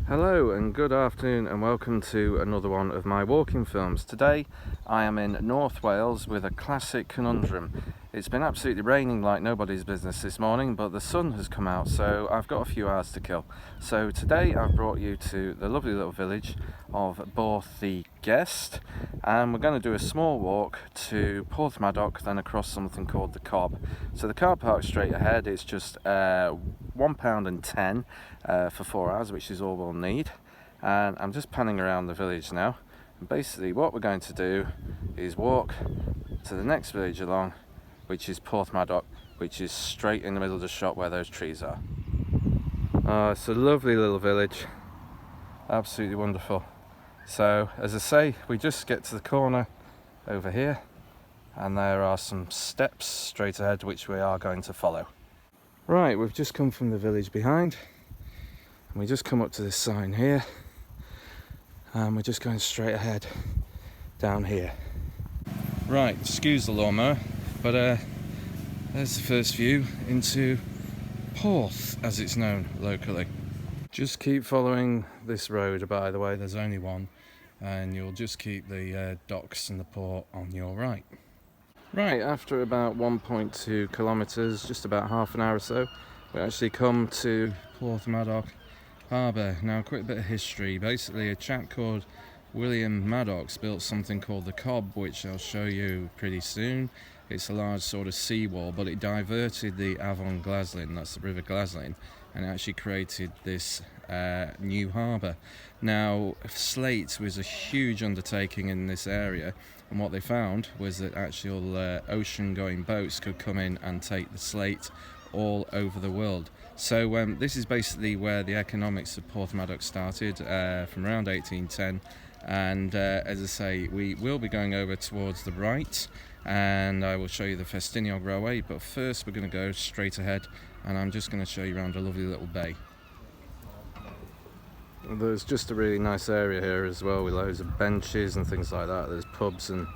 Hello and good afternoon and welcome to another one of my walking films. Today I am in North Wales with a classic conundrum. It's been absolutely raining like nobody's business this morning, but the sun has come out, so I've got a few hours to kill. So today I've brought you to the lovely little village of Borth-y-Gest, and we're going to do a small walk to Porthmadog, then across something called the Cobb. So the car park straight ahead, it's just £1.10 for 4 hours, which is all we'll need. And I'm just panning around the village now, and basically what we're going to do is walk to the next village along, which is Porthmadog, which is straight in the middle of the shot where those trees are. Oh, it's a lovely little village, absolutely wonderful. So as I say, we just get to the corner over here and there are some steps straight ahead which we are going to follow. Right, we've just come from the village behind and we just come up to this sign here and we're just going straight ahead down here. Right, excuse the lawnmower, but there's the first view into Porth, as it's known locally. Just keep following this road, by the way, there's only one, and you'll just keep the docks and the port on your right. Right, after about 1.2 kilometres, just about half an hour or so, we actually come to Porthmadog Harbour. Now, a quick bit of history. Basically, a chap called William Maddox built something called the Cobb, which I'll show you pretty soon. It's a large sort of seawall, but it diverted the Avon Glaslyn, that's the River Glaslyn, and it actually created this new harbour. Now, slate was a huge undertaking in this area, and what they found was that actual ocean-going boats could come in and take the slate all over the world. So this is basically where the economics of Porthmadog started, from around 1810, and as I say, we will be going over towards the right and I will show you the Festiniog Railway, but first we're going to go straight ahead and I'm just going to show you around a lovely little bay. There's just a really nice area here as well, with loads of benches and things like that. There's pubs and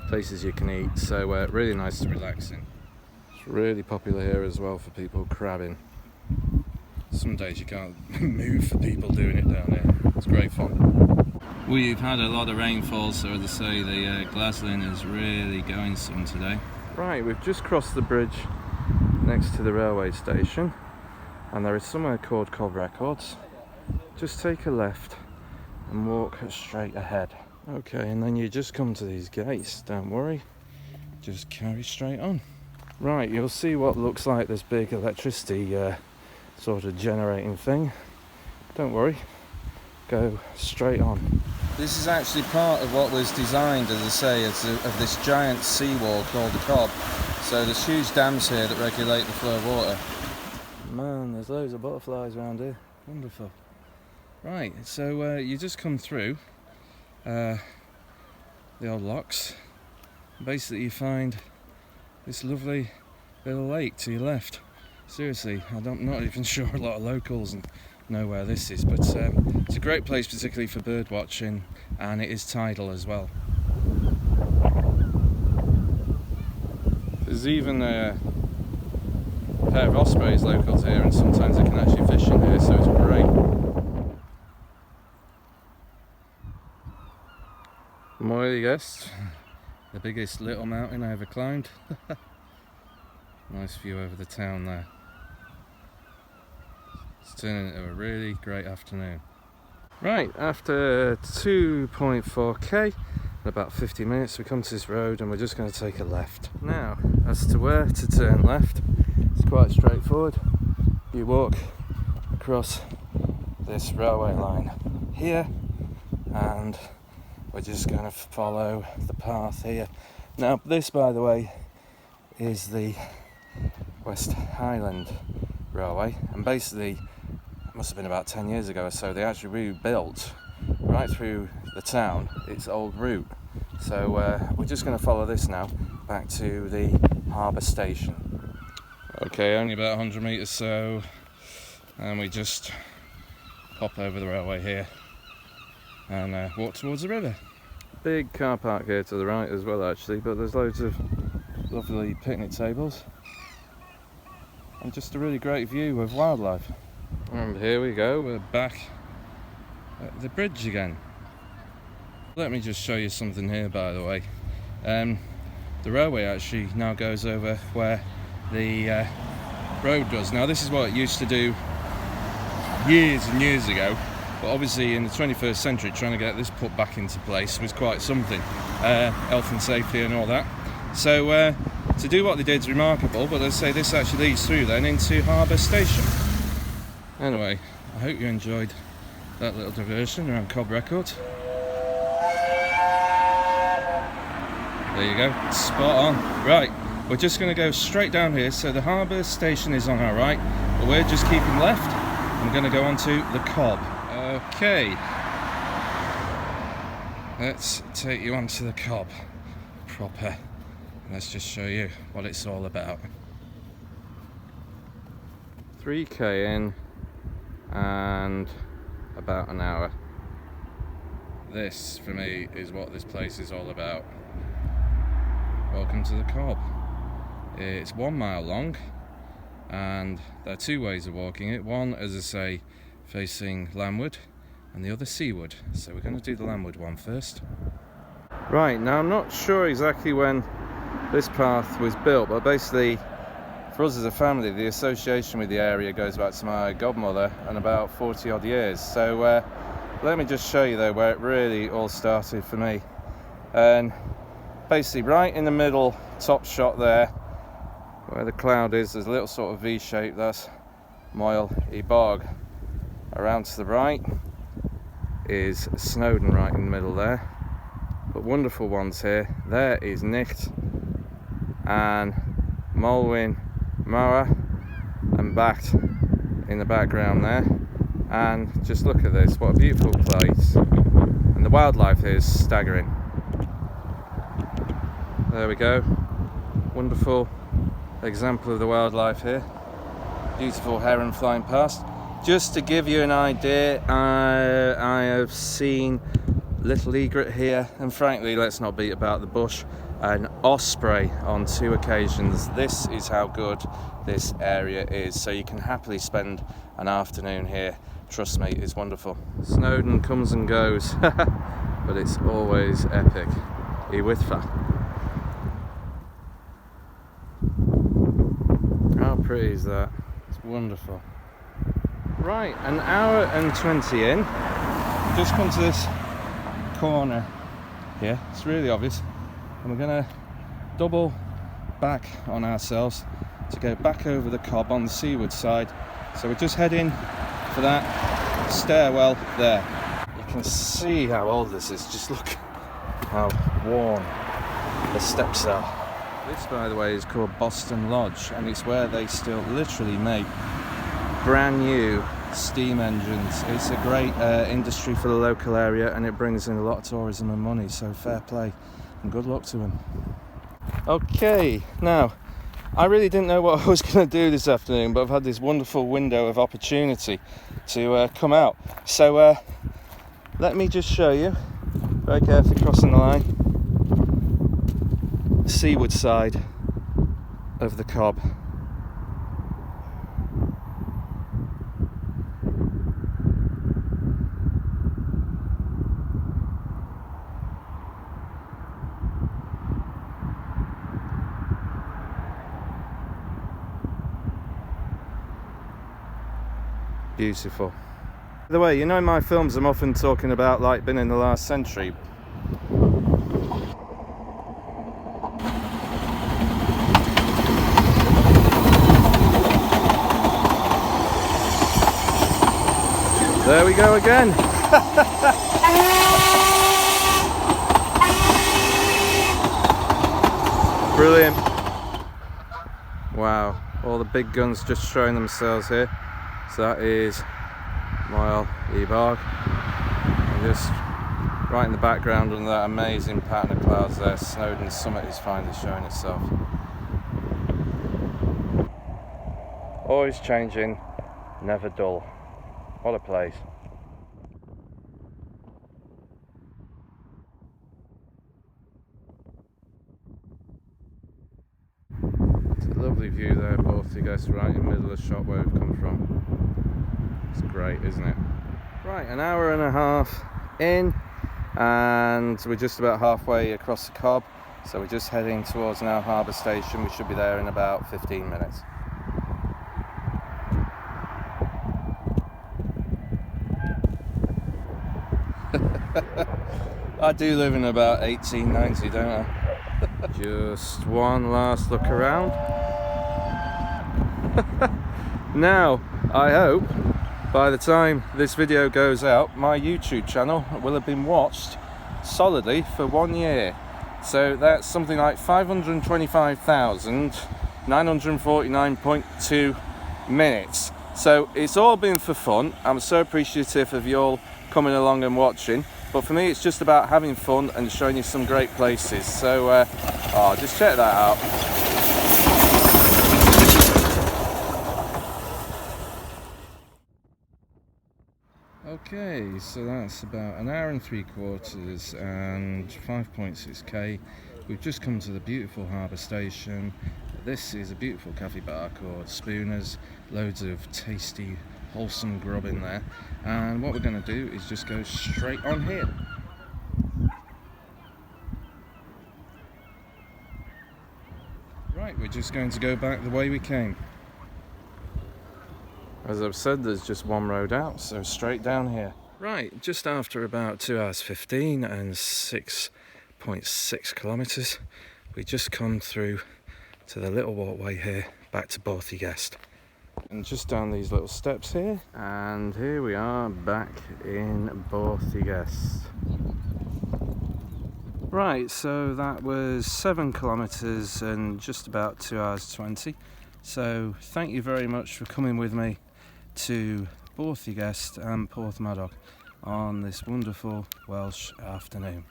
places you can eat, so really nice to relax in. It's really popular here as well for people crabbing. Some days you can't move for people doing it down here. It's great fun. We've had a lot of rainfall, so as I say, the Glaslyn is really going some today. Right, we've just crossed the bridge next to the railway station, and there is somewhere called Cobb Records. Just take a left and walk straight ahead. Okay, and then you just come to these gates, don't worry, just carry straight on. Right, you'll see what looks like this big electricity sort of generating thing. Don't worry, go straight on. This is actually part of what was designed, as I say, of this giant seawall called the Cobb. So there's huge dams here that regulate the flow of water. Man, there's loads of butterflies around here. Wonderful. Right, so you just come through the old locks. Basically you find this lovely little lake to your left. Seriously, I'm not even sure a lot of locals know where this is, but it's a great place particularly for bird watching, and it is tidal as well. There's even a pair of ospreys local to here, and sometimes they can actually fish in here, so it's great. Borth-y-Gest, the biggest little mountain I ever climbed. Nice view over the town there. It's turning into a really great afternoon. Right, after 2.4k in about 50 minutes we come to this road and we're just going to take a left. Now, as to where to turn left, it's quite straightforward. You walk across this railway line here and we're just going to follow the path here. Now this, by the way, is the West Highland Railway, and basically it must have been about 10 years ago or so they actually rebuilt right through the town its old route. So we're just going to follow this now back to the Harbour Station. Okay, only about 100 metres so, and we just pop over the railway here and walk towards the river. Big car park here to the right as well actually, but there's loads of lovely picnic tables and just a really great view of wildlife. And here we go, we're back at the bridge again. Let me just show you something here, by the way. The railway actually now goes over where the road does. Now this is what it used to do years and years ago, but obviously in the 21st century trying to get this put back into place was quite something. Health and safety and all that. So to do what they did is remarkable, but let's say this actually leads through then into Harbour Station. Anyway, I hope you enjoyed that little diversion around Cobb Records. There you go, spot on. Right, we're just going to go straight down here. So the Harbour Station is on our right, but we're just keeping left. I'm going to go on to the Cobb. Okay, let's take you onto the Cobb proper. Let's just show you what it's all about. 3k in and about an hour. This, for me, is what this place is all about. Welcome to the Cobb. It's 1 mile long, and there are two ways of walking it. One, as I say, facing landward, and the other seaward. So we're going to do the landward one first. Right, now I'm not sure exactly when this path was built, but basically, for us as a family, the association with the area goes back to my godmother and about 40 odd years. So let me just show you though where it really all started for me. And basically right in the middle, top shot there, where the cloud is, there's a little sort of V shape, that's Borth-y-Gest Bog. Around to the right is Snowdon right in the middle there. But wonderful ones here. There is Nicht and Molwyn Mara and Bacht in the background there. And just look at this, what a beautiful place. And the wildlife here is staggering. There we go, wonderful example of the wildlife here. Beautiful heron flying past. Just to give you an idea, I have seen little egret here, and frankly, let's not beat about the bush, an osprey on 2 occasions. This is how good this area is, so you can happily spend an afternoon here. Trust me, it's wonderful. Snowdon comes and goes, but it's always epic. Iwithfa. How pretty is that? It's wonderful. Right, an hour and 20 in. Just come to this corner here. It's really obvious. And we're going to double back on ourselves to go back over the Cobb on the seaward side. So we're just heading for that stairwell there. You can see how old this is. Just look how worn the steps are. This, by the way, is called Boston Lodge, and it's where they still literally make brand new steam engines. It's a great industry for the local area, and it brings in a lot of tourism and money, so fair play and good luck to them. Okay, now I really didn't know what I was going to do this afternoon, but I've had this wonderful window of opportunity to come out. So let me just show you, very carefully crossing the line, the seaward side of the Cobb. Beautiful. By the way, you know in my films I'm often talking about like being in the last century. There we go again. Brilliant. Wow, all the big guns just showing themselves here. So that is Borth-y-Gest Porthmadog. And just right in the background under that amazing pattern of clouds there, Snowdon summit is finally showing itself. Always changing, never dull. What a place. It's a lovely view there, Borth-y-Gest, right in the middle of the shot where we've come from. It's great, isn't it? Right, an hour and a half in, and we're just about halfway across the Cobb, so we're just heading towards now Harbour Station. We should be there in about 15 minutes. I do live in about 1890, don't I? Just one last look around. Now, I hope by the time this video goes out, my YouTube channel will have been watched solidly for 1 year. So that's something like 525,949.2 minutes. So it's all been for fun. I'm so appreciative of you all coming along and watching. But for me, it's just about having fun and showing you some great places. So just check that out. Okay, so that's about an hour and 3/4 and 5.6k. We've just come to the beautiful Harbour Station. This is a beautiful cafe bar called Spooners. Loads of tasty, wholesome grub in there. And what we're going to do is just go straight on here. Right, we're just going to go back the way we came. As I've said, there's just one road out, so straight down here. Right, just after about 2 hours 15 and 6.6 kilometres, we just come through to the little walkway here, back to Borth-y-Gest. And just down these little steps here, and here we are back in Borth-y-Gest. Right, so that was 7 kilometres and just about 2 hours 20. So thank you very much for coming with me to Borth-y-Gest and Porthmadog on this wonderful Welsh afternoon.